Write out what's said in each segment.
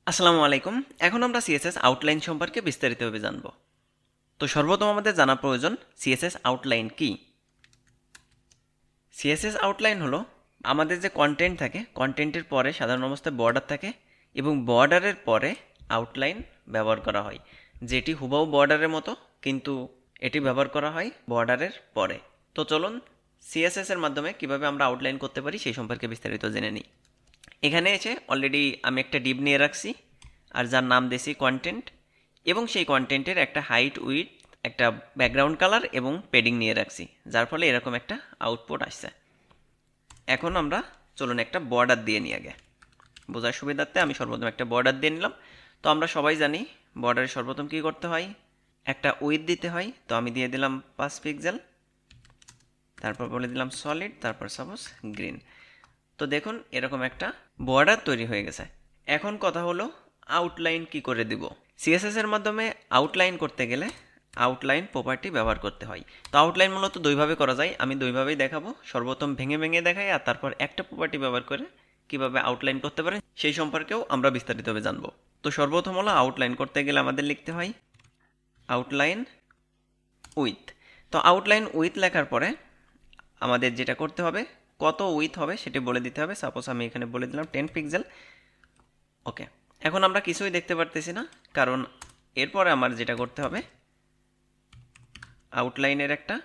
আসসালামু আলাইকুম। এখন আমরা সিএসএস আউটলাইন সম্পর্কে বিস্তারিতভাবে জানব। তো সর্বপ্রথম আমাদের জানা প্রয়োজন সিএসএস আউটলাইন কি। সিএসএস আউটলাইন হলো আমাদের যে কন্টেন্ট থাকে, কন্টেন্টের পরে সাধারণ অবস্থায় বর্ডার থাকে এবং বর্ডারের পরে আউটলাইন ব্যবহার করা হয়, যেটি হুবহু বর্ডারের মতো, কিন্তু এটি ব্যবহার করা হয় বর্ডারের পরে। তো চলুন সিএসএস এর মাধ্যমে কিভাবে আমরা আউটলাইন করতে পারি সেই সম্পর্কে বিস্তারিত জেনে নিই। এখানে এসে অলরেডি আমি একটা ডিভ নিয়ে রাখছি, আর যার নাম দিয়েছি কন্টেন্ট, এবং সেই কন্টেন্টের একটা হাইট, উইডথ, একটা ব্যাকগ্রাউন্ড কালার এবং পেডিং নিয়ে রাখছি, যার ফলে এরকম একটা আউটপুট আসছে। এখন আমরা চলুন একটা বর্ডার দিয়ে নিই। আগে বোঝার সুবিধার্থে আমি সর্বপ্রথম একটা বর্ডার দিয়ে নিলাম। তো আমরা সবাই জানি বর্ডারে সর্বপ্রথম কী করতে হয়, একটা উইডথ দিতে হয়। তো আমি দিয়ে দিলাম 5 পিক্সেল, তারপর বলে দিলাম সলিড, তারপর সাপোজ গ্রিন। তো দেখুন এরকম একটা বর্ডার তৈরি হয়ে গেছে। এখন কথা হলো আউটলাইন কি করে দিব। সিএসএস এর মাধ্যমে আউটলাইন করতে গেলে আউটলাইন প্রপার্টি ব্যবহার করতে হয়। তো আউটলাইন মূলত দুইভাবে করা যায়, আমি দুইভাবেই দেখাবো। সর্বপ্রথম ভেঙে ভেঙে দেখাই, আর তারপর একটা প্রপার্টি ব্যবহার করে কিভাবে আউটলাইন করতে পারে সেই সম্পর্কেও আমরা বিস্তারিতভাবে জানবো। তো সর্বপ্রথম হলো আউটলাইন করতে গেলে আমাদের লিখতে হয় আউটলাইন উইথ। তো আউটলাইন উইথ লেখার পরে আমাদের যেটা করতে হবে, কত উইথ হবে সেটি বলে দিতে হবে। সাপোজ আমি এখানে বলে দিলাম 10 পিক্সেল। ওকে, এখন আমরা কিছুই দেখতে পারতেছি না, কারণ এরপরে আমার যেটা করতে হবে আউটলাইনের একটা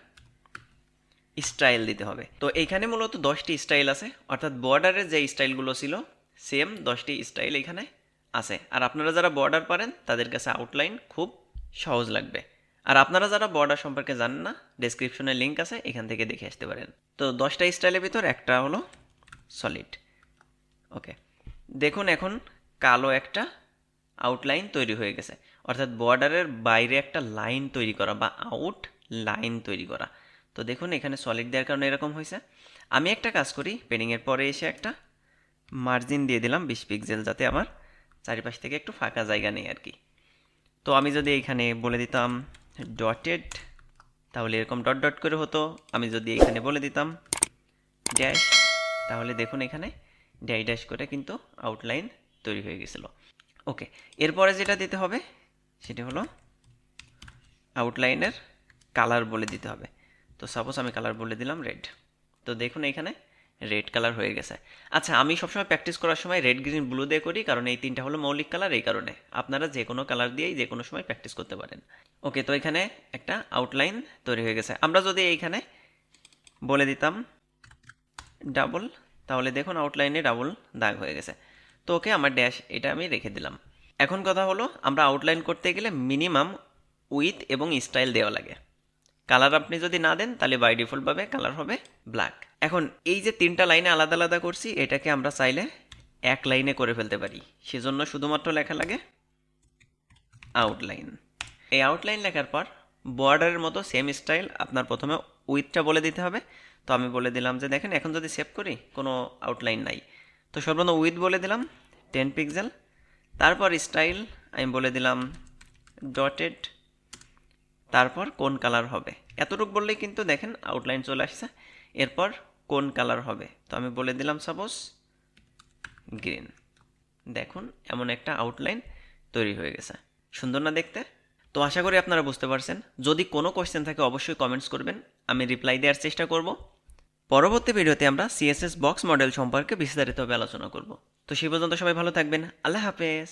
স্টাইল দিতে হবে। তো এইখানে মূলত 10টি স্টাইল আছে, অর্থাৎ বর্ডারের যে স্টাইলগুলো ছিল সেম 10টি স্টাইল এখানে আছে। আর আপনারা যারা বর্ডার পারেন তাদের কাছে আউটলাইন খুব সহজ লাগবে। আর আপনারা যারা বর্ডার সম্পর্কে জানেন না, ডেসক্রিপশনে লিঙ্ক আছে, এখান থেকে দেখে আসতে পারেন। তো 10টা স্টাইলের ভিতর একটা হলো সলিড। ওকে, দেখুন এখন কালো একটা আউটলাইন তৈরি হয়ে গেছে, অর্থাৎ বর্ডারের বাইরে একটা লাইন তৈরি করা বা আউট লাইন তৈরি করা। তো দেখুন এখানে সলিড দেওয়ার কারণে এরকম হয়েছে। আমি একটা কাজ করি, পেডিংয়ের পরে এসে একটা মার্জিন দিয়ে দিলাম 20 পিক্সেল, যাতে আমার চারিপাশ থেকে একটু ফাঁকা জায়গা নেই আর কি। তো আমি যদি এখানে বলে দিতাম ডটেড, তাহলে এরকম ডট ডট করে হতো। আমি যদি এখানে বলে দিতাম ড্যাশ, তাহলে দেখুন এখানে ড্যাশ ড্যাশ করে কিন্তু আউটলাইন তৈরি হয়ে গেছিলো। ওকে, এরপরে যেটা দিতে হবে সেটি হলো আউটলাইনের কালার বলে দিতে হবে। তো সাপোজ আমি কালার বলে দিলাম রেড। তো দেখুন এখানে রেড কালার হয়ে গেছে। আচ্ছা, আমি সবসময় প্র্যাকটিস করার সময় রেড, গ্রিন, ব্লু দিয়ে করি, কারণ এই তিনটা হলো মৌলিক কালার। এই কারণে আপনারা যে কোনো কালার দিয়েই যে কোনো সময় প্র্যাকটিস করতে পারেন। ওকে, তো এখানে একটা আউটলাইন তৈরি হয়ে গেছে। আমরা যদি এইখানে বলে দিতাম ডাবল, তাহলে দেখুন আউটলাইনে ডাবল দাগ হয়ে গেছে। তো ওকে, আমার ড্যাশ এটা আমি রেখে দিলাম। এখন কথা হলো আমরা আউটলাইন করতে গেলে মিনিমাম উইথ এবং স্টাইল দেওয়া লাগে। কালার আপনি যদি না দেন তাহলে বাই ডিফল্টভাবে কালার হবে ব্ল্যাক। এখন এই যে তিনটা লাইনে আলাদা আলাদা করছি, এটাকে আমরা চাইলে এক লাইনে করে ফেলতে পারি। সেজন্য শুধুমাত্র লেখা লাগে আউটলাইন। এই আউটলাইন লেখার পর বর্ডারের মতো সেম স্টাইল আপনার প্রথমে উইথটা বলে দিতে হবে। তো আমি বলে দিলাম যে দেখেন এখন যদি সেভ করি কোনো আউটলাইন নাই। তো সর্বপ্রথম উইথ বলে দিলাম 10 পিক্সেল, তারপর স্টাইল আমি বলে দিলাম ডটেড, তারপর কোন কালার হবে এতটুকু বললেই কিন্তু দেখেন আউটলাইন চলে আসছে। এরপর কোন কালার হবে, তো আমি বলে দিলাম সাপোজ গ্রিন। দেখুন এমন একটা আউটলাইন তৈরি হয়ে গেছে। সুন্দর না দেখতে? তো আশা করি আপনারা বুঝতে পারছেন। যদি কোনো কোয়েশ্চেন থাকে অবশ্যই কমেন্টস করবেন, আমি রিপ্লাই দেওয়ার চেষ্টা করব। পরবর্তী ভিডিওতে আমরা সিএসএস বক্স মডেল সম্পর্কে বিস্তারিতভাবে আলোচনা করব। তো সেই পর্যন্ত সবাই ভালো থাকবেন। আল্লাহ হাফেজ।